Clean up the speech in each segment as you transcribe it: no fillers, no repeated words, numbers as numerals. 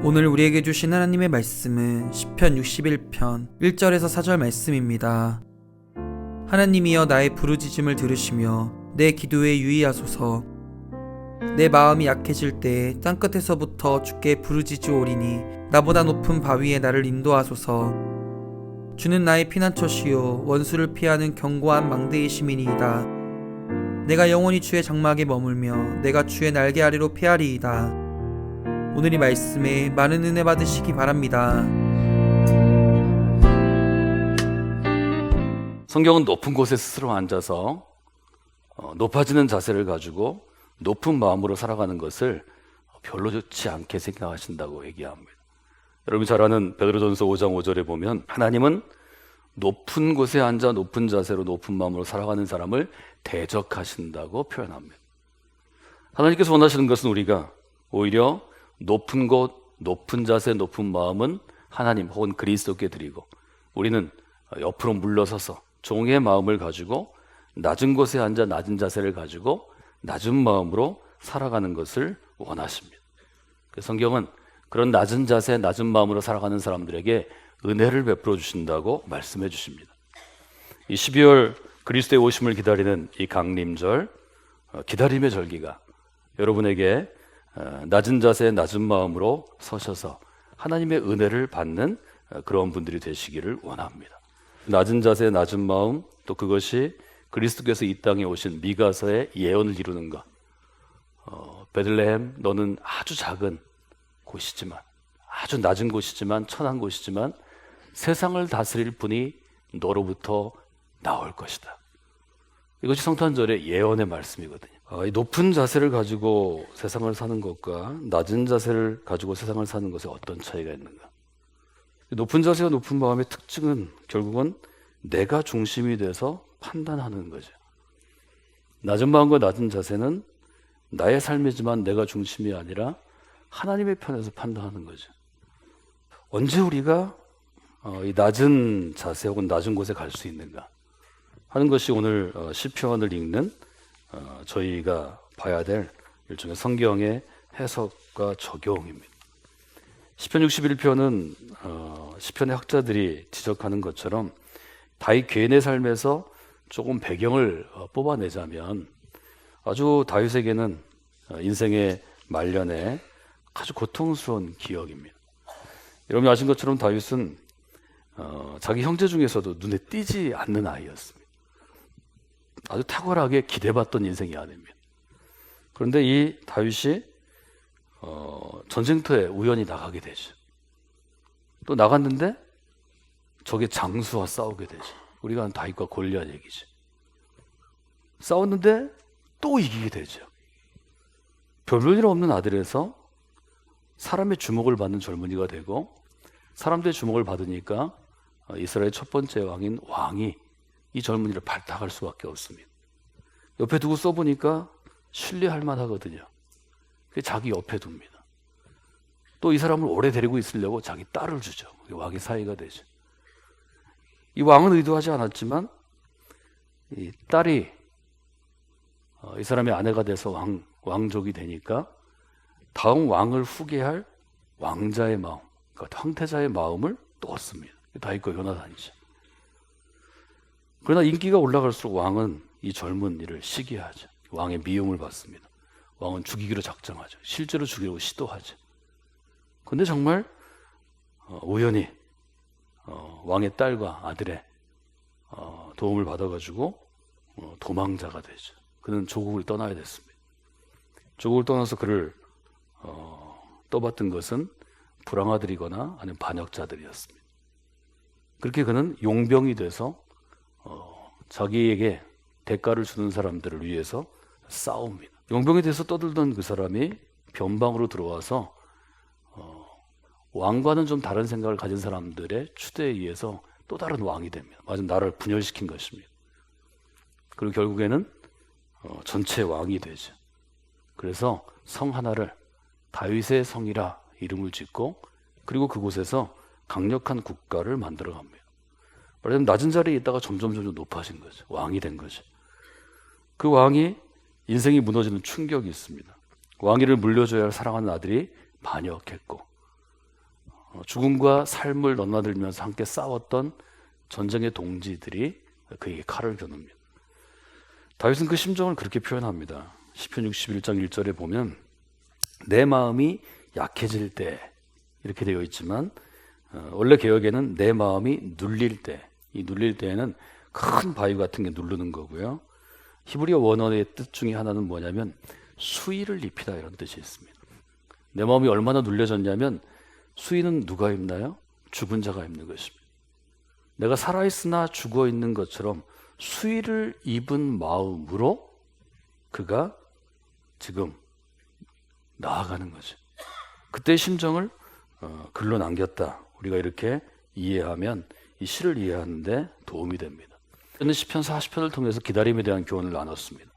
오늘 우리에게 주신 하나님의 말씀은 시편 61편 1절에서 4절 말씀입니다. 하나님이여 나의 부르짖음을 들으시며 내 기도에 유의하소서. 내 마음이 약해질 때에 땅끝에서부터 주께 부르짖으오리니 나보다 높은 바위에 나를 인도하소서. 주는 나의 피난처시요 원수를 피하는 견고한 망대이시미니이다. 내가 영원히 주의 장막에 머물며 내가 주의 날개 아래로 피하리이다. 오늘 이 말씀에 많은 은혜 받으시기 바랍니다. 성경은 높은 곳에 스스로 앉아서 높아지는 자세를 가지고 높은 마음으로 살아가는 것을 별로 좋지 않게 생각하신다고 얘기합니다. 여러분이 잘 아는 베드로전서 5장 5절에 보면 하나님은 높은 곳에 앉아 높은 자세로 높은 마음으로 살아가는 사람을 대적하신다고 표현합니다. 하나님께서 원하시는 것은 우리가 오히려 높은 곳, 높은 자세, 높은 마음은 하나님 혹은 그리스도께 드리고 우리는 옆으로 물러서서 종의 마음을 가지고 낮은 곳에 앉아 낮은 자세를 가지고 낮은 마음으로 살아가는 것을 원하십니다. 성경은 그런 낮은 자세, 낮은 마음으로 살아가는 사람들에게 은혜를 베풀어 주신다고 말씀해 주십니다. 이 12월 그리스도의 오심을 기다리는 이 강림절, 기다림의 절기가 여러분에게 낮은 자세, 낮은 마음으로 서셔서 하나님의 은혜를 받는 그런 분들이 되시기를 원합니다. 낮은 자세, 낮은 마음, 또 그것이 그리스도께서 이 땅에 오신 미가서의 예언을 이루는 것. 베들레헴, 너는 아주 작은 곳이지만, 아주 낮은 곳이지만, 천한 곳이지만 세상을 다스릴 분이 너로부터 나올 것이다. 이것이 성탄절의 예언의 말씀이거든요. 이 높은 자세를 가지고 세상을 사는 것과 낮은 자세를 가지고 세상을 사는 것에 어떤 차이가 있는가? 높은 자세와 높은 마음의 특징은 결국은 내가 중심이 돼서 판단하는 거죠. 낮은 마음과 낮은 자세는 나의 삶이지만 내가 중심이 아니라 하나님의 편에서 판단하는 거죠. 언제 우리가 이 낮은 자세 혹은 낮은 곳에 갈 수 있는가 하는 것이 오늘 시편을 읽는 저희가 봐야 될 일종의 성경의 해석과 적용입니다. 시편 61편은 시편의 학자들이 지적하는 것처럼 다윗 개인의 삶에서 조금 배경을 뽑아내자면 아주 다윗에게는 인생의 말년에 아주 고통스러운 기억입니다. 여러분이 아신 것처럼 다윗은 자기 형제 중에서도 눈에 띄지 않는 아이였습니다. 아주 탁월하게 기대받던 인생이 아닙니다. 그런데 이 다윗이 전쟁터에 우연히 나가게 되죠. 또 나갔는데 적의 장수와 싸우게 되죠. 우리가 아는 다윗과 골리앗 얘기죠. 싸웠는데 또 이기게 되죠. 별볼 일 없는 아들에서 사람의 주목을 받는 젊은이가 되고 사람들의 주목을 받으니까 이스라엘 첫 번째 왕이 이 젊은이를 발탁할 수밖에 없습니다. 옆에 두고 써보니까 신뢰할 만하거든요. 자기 옆에 둡니다. 또 이 사람을 오래 데리고 있으려고 자기 딸을 주죠. 왕의 사이가 되죠. 이 왕은 의도하지 않았지만 이 딸이 이 사람의 아내가 돼서 왕족이 되니까 다음 왕을 후계할 왕자의 마음, 그러니까 황태자의 마음을 또 얻습니다. 다윗과 요나단이죠. 그러나 인기가 올라갈수록 왕은 이 젊은이를 시기하죠. 왕의 미움을 받습니다. 왕은 죽이기로 작정하죠. 실제로 죽이려고 시도하죠. 그런데 정말 우연히 왕의 딸과 아들의 도움을 받아가지고 도망자가 되죠. 그는 조국을 떠나야 됐습니다. 조국을 떠나서 그를 떠받든 것은 불황아들이거나 아니면 반역자들이었습니다. 그렇게 그는 용병이 돼서 자기에게 대가를 주는 사람들을 위해서 싸웁니다. 용병이 돼서 떠들던 그 사람이 변방으로 들어와서 왕과는 좀 다른 생각을 가진 사람들의 추대에 의해서 또 다른 왕이 됩니다. 마침 나라를 분열시킨 것입니다. 그리고 결국에는 전체 왕이 되죠. 그래서 성 하나를 다윗의 성이라 이름을 짓고 그리고 그곳에서 강력한 국가를 만들어 갑니다. 말하자면 낮은 자리에 있다가 점점 높아진 거죠. 왕이 된 거죠. 그 왕이 인생이 무너지는 충격이 있습니다. 왕위를 물려줘야 할 사랑하는 아들이 반역했고 죽음과 삶을 넘나들면서 함께 싸웠던 전쟁의 동지들이 그에게 칼을 겨눕니다. 다윗은 그 심정을 그렇게 표현합니다. 시편 61장 1절에 보면 내 마음이 약해질 때 이렇게 되어 있지만 원래 개역에는 내 마음이 눌릴 때, 이 눌릴 때에는 큰 바위 같은 게 누르는 거고요. 히브리어 원어의 뜻 중에 하나는 뭐냐면 수위를 입히다 이런 뜻이 있습니다. 내 마음이 얼마나 눌려졌냐면 수위는 누가 입나요? 죽은 자가 입는 것입니다. 내가 살아있으나 죽어있는 것처럼 수위를 입은 마음으로 그가 지금 나아가는 거죠. 그때의 심정을 글로 남겼다. 우리가 이렇게 이해하면 이 시를 이해하는데 도움이 됩니다. 저는 시편 40편을 통해서 기다림에 대한 교훈을 나눴습니다.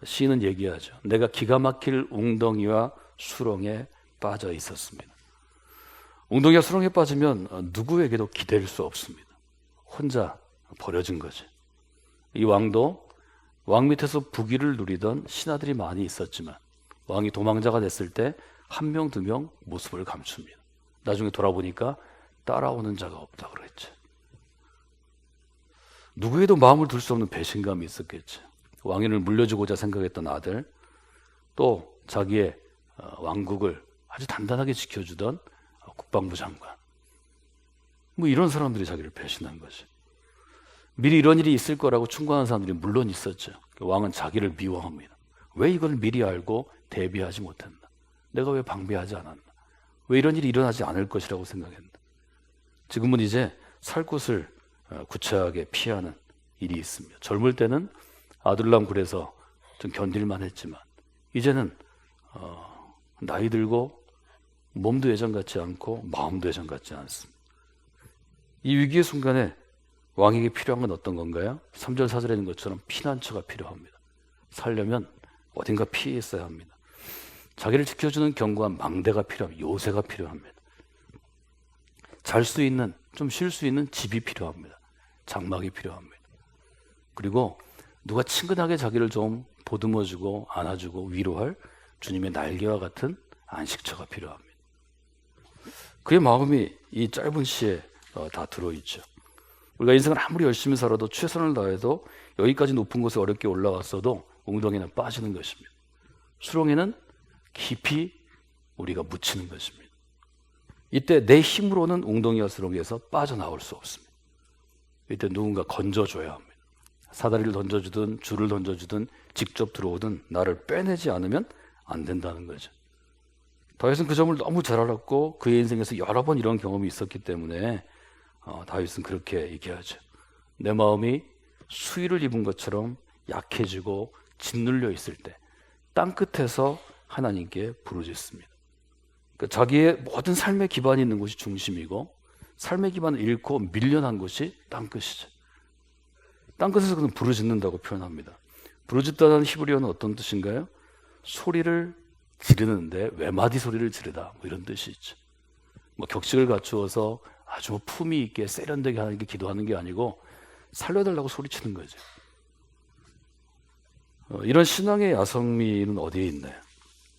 시인은 얘기하죠. 내가 기가 막힐 웅덩이와 수렁에 빠져 있었습니다. 웅덩이와 수렁에 빠지면 누구에게도 기댈 수 없습니다. 혼자 버려진 거지. 이 왕도 왕 밑에서 부귀를 누리던 신하들이 많이 있었지만 왕이 도망자가 됐을 때 한 명, 두 명 모습을 감춥니다. 나중에 돌아보니까 따라오는 자가 없다 그랬죠. 누구에도 마음을 둘 수 없는 배신감이 있었겠죠. 왕위를 물려주고자 생각했던 아들, 또 자기의 왕국을 아주 단단하게 지켜주던 국방부 장관, 뭐 이런 사람들이 자기를 배신한 거죠. 미리 이런 일이 있을 거라고 충고하는 사람들이 물론 있었죠. 왕은 자기를 미워합니다. 왜 이걸 미리 알고 대비하지 못했나? 내가 왜 방비하지 않았나? 왜 이런 일이 일어나지 않을 것이라고 생각했나? 지금은 이제 살 곳을 구차하게 피하는 일이 있습니다. 젊을 때는 아둘람 굴에서 좀 견딜만 했지만 이제는 나이 들고 몸도 예전 같지 않고 마음도 예전 같지 않습니다. 이 위기의 순간에 왕에게 필요한 건 어떤 건가요? 3절 4절에 있는 것처럼 피난처가 필요합니다. 살려면 어딘가 피해 있어야 합니다. 자기를 지켜주는 견고한 망대가 필요합니다. 요새가 필요합니다. 잘 수 있는, 좀 쉴 수 있는 집이 필요합니다. 장막이 필요합니다. 그리고 누가 친근하게 자기를 좀 보듬어주고 안아주고 위로할 주님의 날개와 같은 안식처가 필요합니다. 그의 마음이 이 짧은 시에 다 들어있죠. 우리가 인생을 아무리 열심히 살아도 최선을 다해도 여기까지 높은 곳에 어렵게 올라갔어도 웅덩이는 빠지는 것입니다. 수렁에는 깊이 우리가 묻히는 것입니다. 이때 내 힘으로는 웅덩이와 수렁에서 빠져나올 수 없습니다. 이때 누군가 건져줘야 합니다. 사다리를 던져주든 줄을 던져주든 직접 들어오든 나를 빼내지 않으면 안 된다는 거죠. 다윗은 그 점을 너무 잘 알았고 그의 인생에서 여러 번 이런 경험이 있었기 때문에 다윗은 그렇게 얘기하죠. 내 마음이 수위를 입은 것처럼 약해지고 짓눌려 있을 때 땅끝에서 하나님께 부르짖습니다. 그러니까 자기의 모든 삶의 기반이 있는 곳이 중심이고 삶의 기반을 잃고 밀려난 곳이 땅끝이죠. 땅끝에서 그는 부르짖는다고 표현합니다. 부르짖다는 히브리어는 어떤 뜻인가요? 소리를 지르는데 외마디 소리를 지르다 뭐 이런 뜻이 있죠. 뭐 격식을 갖추어서 아주 품위 있게 세련되게 하나님께 기도하는 게 아니고 살려달라고 소리치는 거죠. 이런 신앙의 야성미는 어디에 있나요?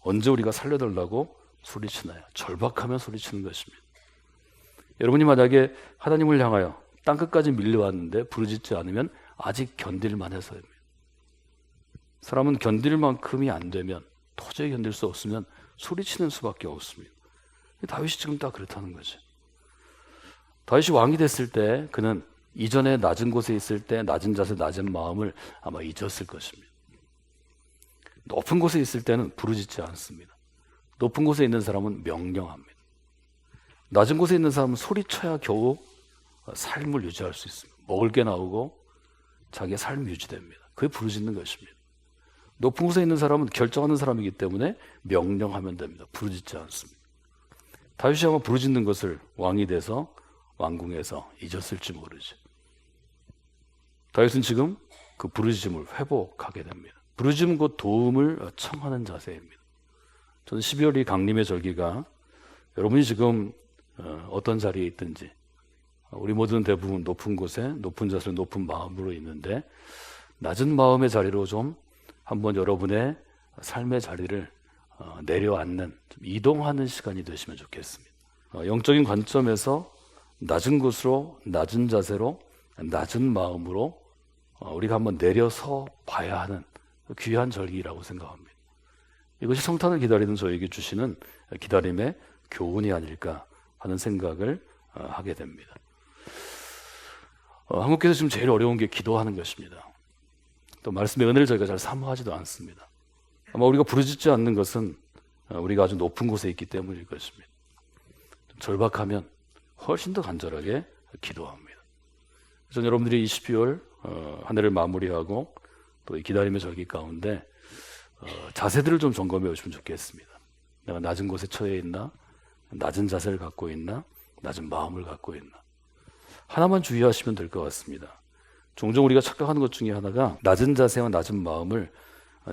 언제 우리가 살려달라고 소리치나요? 절박하면 소리치는 것입니다. 여러분이 만약에 하나님을 향하여 땅끝까지 밀려왔는데 부르짖지 않으면 아직 견딜만 해서입니다. 사람은 견딜 만큼이 안 되면 도저히 견딜 수 없으면 소리치는 수밖에 없습니다. 다윗이 지금 딱 그렇다는 거죠. 다윗이 왕이 됐을 때 그는 이전에 낮은 곳에 있을 때 낮은 자세 낮은 마음을 아마 잊었을 것입니다. 높은 곳에 있을 때는 부르짖지 않습니다. 높은 곳에 있는 사람은 명령합니다. 낮은 곳에 있는 사람은 소리쳐야 겨우 삶을 유지할 수 있습니다. 먹을 게 나오고 자기의 삶이 유지됩니다. 그게 부르짖는 것입니다. 높은 곳에 있는 사람은 결정하는 사람이기 때문에 명령하면 됩니다. 부르짖지 않습니다. 다윗이 아마 부르짖는 것을 왕이 돼서 왕궁에서 잊었을지 모르죠. 다윗은 지금 그 부르짖음을 회복하게 됩니다. 부르짖음 곧 도움을 청하는 자세입니다. 저는 12월이 강림의 절기가 여러분이 지금 어떤 자리에 있든지 우리 모두는 대부분 높은 곳에 높은 자세로 높은 마음으로 있는데 낮은 마음의 자리로 좀 한번 여러분의 삶의 자리를 내려앉는 좀 이동하는 시간이 되시면 좋겠습니다. 영적인 관점에서 낮은 곳으로, 낮은 자세로, 낮은 마음으로 우리가 한번 내려서 봐야 하는 귀한 절기라고 생각합니다. 이것이 성탄을 기다리는 저에게 주시는 기다림의 교훈이 아닐까 하는 생각을 하게 됩니다. 한국교회에서 지금 제일 어려운 게 기도하는 것입니다. 또 말씀의 은혜를 저희가 잘 사모하지도 않습니다. 아마 우리가 부르짖지 않는 것은 우리가 아주 높은 곳에 있기 때문일 것입니다. 절박하면 훨씬 더 간절하게 기도합니다. 그래서 여러분들이 이 12월 한 해를 마무리하고 또 이 기다림의 절기 가운데 자세들을 좀 점검해 보시면 좋겠습니다. 내가 낮은 곳에 처해 있나? 낮은 자세를 갖고 있나? 낮은 마음을 갖고 있나? 하나만 주의하시면 될 것 같습니다. 종종 우리가 착각하는 것 중에 하나가 낮은 자세와 낮은 마음을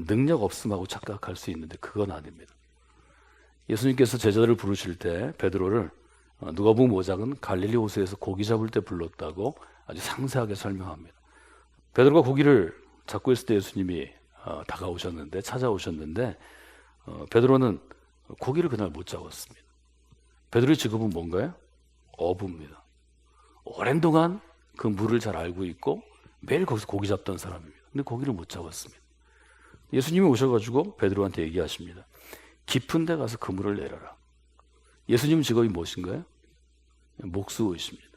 능력 없음하고 착각할 수 있는데 그건 아닙니다. 예수님께서 제자들을 부르실 때 베드로를 누가복음 5장은 갈릴리 호수에서 고기 잡을 때 불렀다고 아주 상세하게 설명합니다. 베드로가 고기를 잡고 있을 때 예수님이 다가오셨는데 찾아오셨는데 베드로는 고기를 그날 못 잡았습니다. 베드로의 직업은 뭔가요? 어부입니다. 오랜 동안 그 물을 잘 알고 있고 매일 거기서 고기 잡던 사람입니다. 근데 고기를 못 잡았습니다. 예수님이 오셔가지고 베드로한테 얘기하십니다. 깊은 데 가서 그물을 내려라. 예수님 직업이 무엇인가요? 목수이십니다.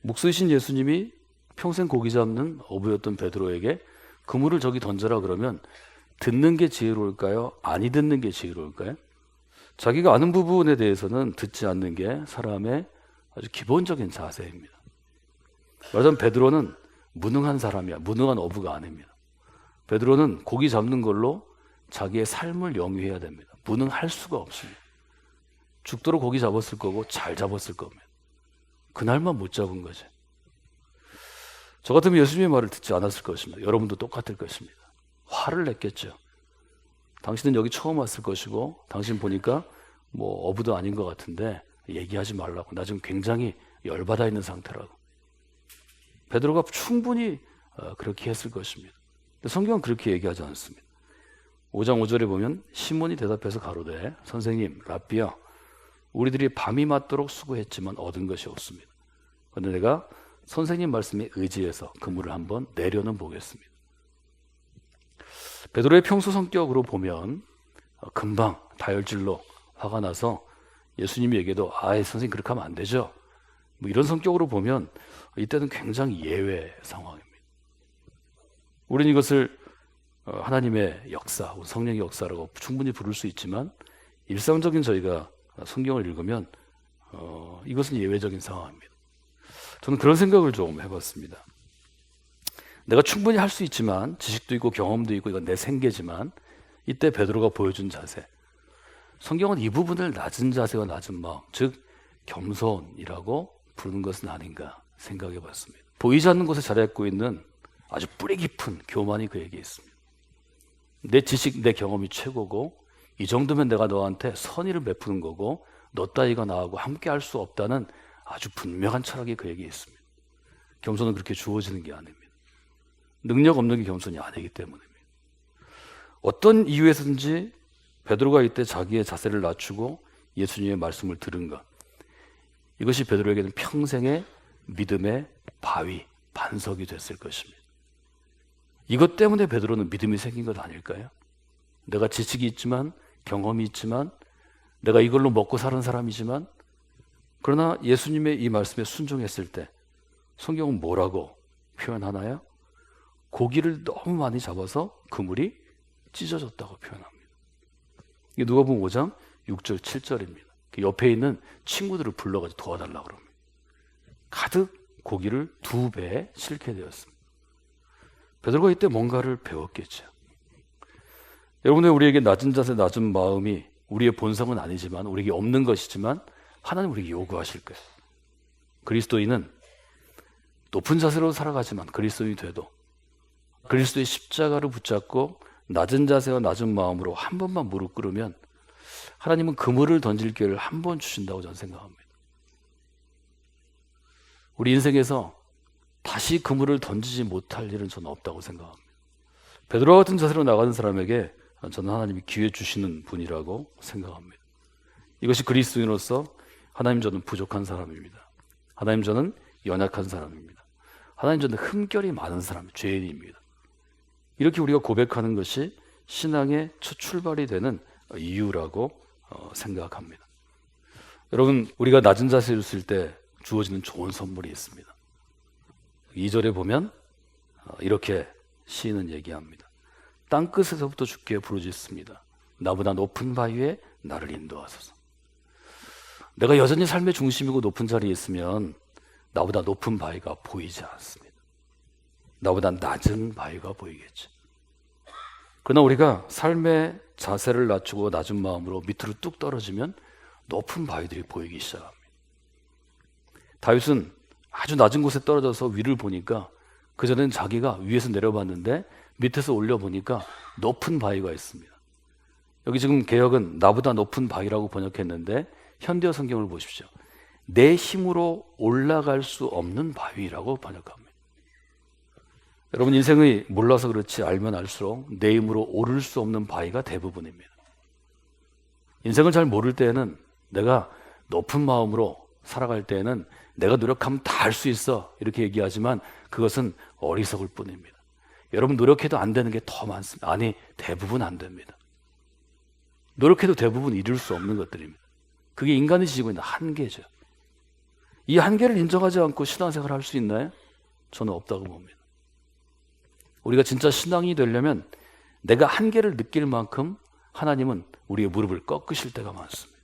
목수이신 예수님이 평생 고기 잡는 어부였던 베드로에게 그물을 저기 던져라 그러면 듣는 게 지혜로울까요? 아니 듣는 게 지혜로울까요? 자기가 아는 부분에 대해서는 듣지 않는 게 사람의 아주 기본적인 자세입니다. 말하자면 베드로는 무능한 사람이야. 무능한 어부가 아닙니다. 베드로는 고기 잡는 걸로 자기의 삶을 영위해야 됩니다. 무능할 수가 없습니다. 죽도록 고기 잡았을 거고 잘 잡았을 겁니다. 그날만 못 잡은 거지. 저 같으면 예수님의 말을 듣지 않았을 것입니다. 여러분도 똑같을 것입니다. 화를 냈겠죠. 당신은 여기 처음 왔을 것이고 당신 보니까 뭐 어부도 아닌 것 같은데 얘기하지 말라고. 나 지금 굉장히 열받아 있는 상태라고. 베드로가 충분히 그렇게 했을 것입니다. 근데 성경은 그렇게 얘기하지 않습니다. 5장 5절에 보면 시몬이 대답해서 가로되 선생님 랍비야 우리들이 밤이 맞도록 수고했지만 얻은 것이 없습니다. 그런데 내가 선생님 말씀에 의지해서 그물을 한번 내려는 보겠습니다. 베드로의 평소 성격으로 보면 금방 다혈질로 화가 나서 예수님에게도 선생님 그렇게 하면 안 되죠. 뭐 이런 성격으로 보면 이때는 굉장히 예외 상황입니다. 우리는 이것을 하나님의 역사, 성령의 역사라고 충분히 부를 수 있지만 일상적인 저희가 성경을 읽으면 이것은 예외적인 상황입니다. 저는 그런 생각을 좀 해봤습니다. 내가 충분히 할 수 있지만 지식도 있고 경험도 있고 이건 내 생계지만 이때 베드로가 보여준 자세 성경은 이 부분을 낮은 자세와 낮은 마음 즉 겸손이라고 부르는 것은 아닌가 생각해 봤습니다. 보이지 않는 곳에 자리했고 있는 아주 뿌리 깊은 교만이 그에게 있습니다. 내 지식, 내 경험이 최고고 이 정도면 내가 너한테 선의를 베푸는 거고 너 따위가 나하고 함께 할 수 없다는 아주 분명한 철학이 그에게 있습니다. 겸손은 그렇게 주어지는 게 아닙니다. 능력 없는 게 겸손이 아니기 때문입니다. 어떤 이유에서든지 베드로가 이때 자기의 자세를 낮추고 예수님의 말씀을 들은 것 이것이 베드로에게는 평생의 믿음의 바위, 반석이 됐을 것입니다. 이것 때문에 베드로는 믿음이 생긴 것 아닐까요? 내가 지식이 있지만 경험이 있지만 내가 이걸로 먹고 사는 사람이지만 그러나 예수님의 이 말씀에 순종했을 때 성경은 뭐라고 표현하나요? 고기를 너무 많이 잡아서 그물이 찢어졌다고 표현합니다. 이게 누가복음 5장 6절 7절입니다. 그 옆에 있는 친구들을 불러가지고 도와달라고 그럽니다. 가득 고기를 2배 싣게 되었습니다. 베드로가 이때 뭔가를 배웠겠죠. 여러분들 우리에게 낮은 자세, 낮은 마음이 우리의 본성은 아니지만 우리에게 없는 것이지만 하나님 우리에게 요구하실 거예요. 그리스도인은 높은 자세로 살아가지만 그리스도인이 돼도 그리스도의 십자가를 붙잡고 낮은 자세와 낮은 마음으로 한 번만 무릎 꿇으면 하나님은 그물을 던질 기회를 한 번 주신다고 저는 생각합니다. 우리 인생에서 다시 그물을 던지지 못할 일은 저는 없다고 생각합니다. 베드로와 같은 자세로 나가는 사람에게 저는 하나님이 기회 주시는 분이라고 생각합니다. 이것이 그리스도인으로서 하나님 저는 부족한 사람입니다. 하나님 저는 연약한 사람입니다. 하나님 저는 흠결이 많은 사람, 죄인입니다. 이렇게 우리가 고백하는 것이 신앙의 첫 출발이 되는 이유라고 생각합니다. 여러분, 우리가 낮은 자세에 있을 때 주어지는 좋은 선물이 있습니다. 2절에 보면 이렇게 시인은 얘기합니다. 땅끝에서부터 주께 부르짖습니다. 나보다 높은 바위에 나를 인도하소서. 내가 여전히 삶의 중심이고 높은 자리에 있으면 나보다 높은 바위가 보이지 않습니다. 나보다 낮은 바위가 보이겠죠. 그러나 우리가 삶의 자세를 낮추고 낮은 마음으로 밑으로 뚝 떨어지면 높은 바위들이 보이기 시작합니다. 다윗은 아주 낮은 곳에 떨어져서 위를 보니까 그전엔 자기가 위에서 내려봤는데 밑에서 올려보니까 높은 바위가 있습니다. 여기 지금 개역은 나보다 높은 바위라고 번역했는데 현대어 성경을 보십시오. 내 힘으로 올라갈 수 없는 바위라고 번역합니다. 여러분, 인생의 몰라서 그렇지 알면 알수록 내 힘으로 오를 수 없는 바위가 대부분입니다. 인생을 잘 모를 때에는 내가 높은 마음으로 살아갈 때에는 내가 노력하면 다 할 수 있어 이렇게 얘기하지만 그것은 어리석을 뿐입니다. 여러분, 노력해도 안 되는 게 더 많습니다. 아니, 대부분 안 됩니다. 노력해도 대부분 이룰 수 없는 것들입니다. 그게 인간이 지니고 있는 한계죠. 이 한계를 인정하지 않고 신앙생활을 할 수 있나요? 저는 없다고 봅니다. 우리가 진짜 신앙이 되려면 내가 한계를 느낄 만큼 하나님은 우리의 무릎을 꺾으실 때가 많습니다.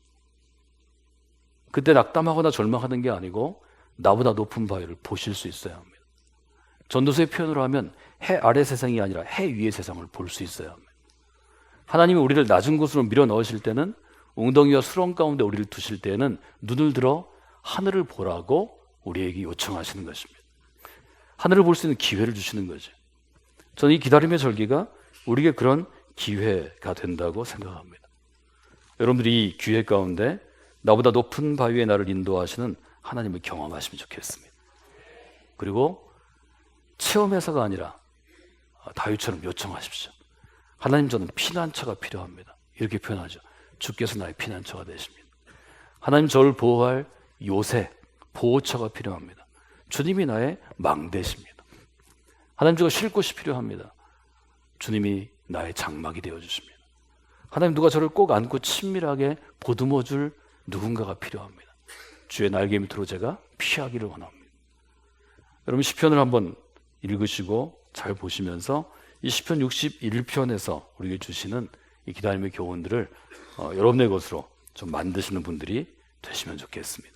그때 낙담하거나 절망하는 게 아니고 나보다 높은 바위를 보실 수 있어야 합니다. 전도서의 표현으로 하면 해 아래 세상이 아니라 해 위의 세상을 볼 수 있어야 합니다. 하나님이 우리를 낮은 곳으로 밀어 넣으실 때는, 웅덩이와 수렁 가운데 우리를 두실 때는 눈을 들어 하늘을 보라고 우리에게 요청하시는 것입니다. 하늘을 볼 수 있는 기회를 주시는 거죠. 저는 이 기다림의 절기가 우리에게 그런 기회가 된다고 생각합니다. 여러분들이 이 기회 가운데 나보다 높은 바위에 나를 인도하시는 하나님을 경험하시면 좋겠습니다. 그리고 체험해서가 아니라 다윗처럼 요청하십시오. 하나님, 저는 피난처가 필요합니다. 이렇게 표현하죠. 주께서 나의 피난처가 되십니다. 하나님, 저를 보호할 요새, 보호처가 필요합니다. 주님이 나의 망대십니다. 하나님, 제가 쉴 곳이 필요합니다. 주님이 나의 장막이 되어주십니다. 하나님, 누가 저를 꼭 안고 친밀하게 보듬어줄 누군가가 필요합니다. 주의 날개 밑으로 제가 피하기를 원합니다. 여러분, 시편을 한번 읽으시고 잘 보시면서 이 시편 61편에서 우리에게 주시는 이 기다림의 교훈들을 여러분의 것으로 좀 만드시는 분들이 되시면 좋겠습니다.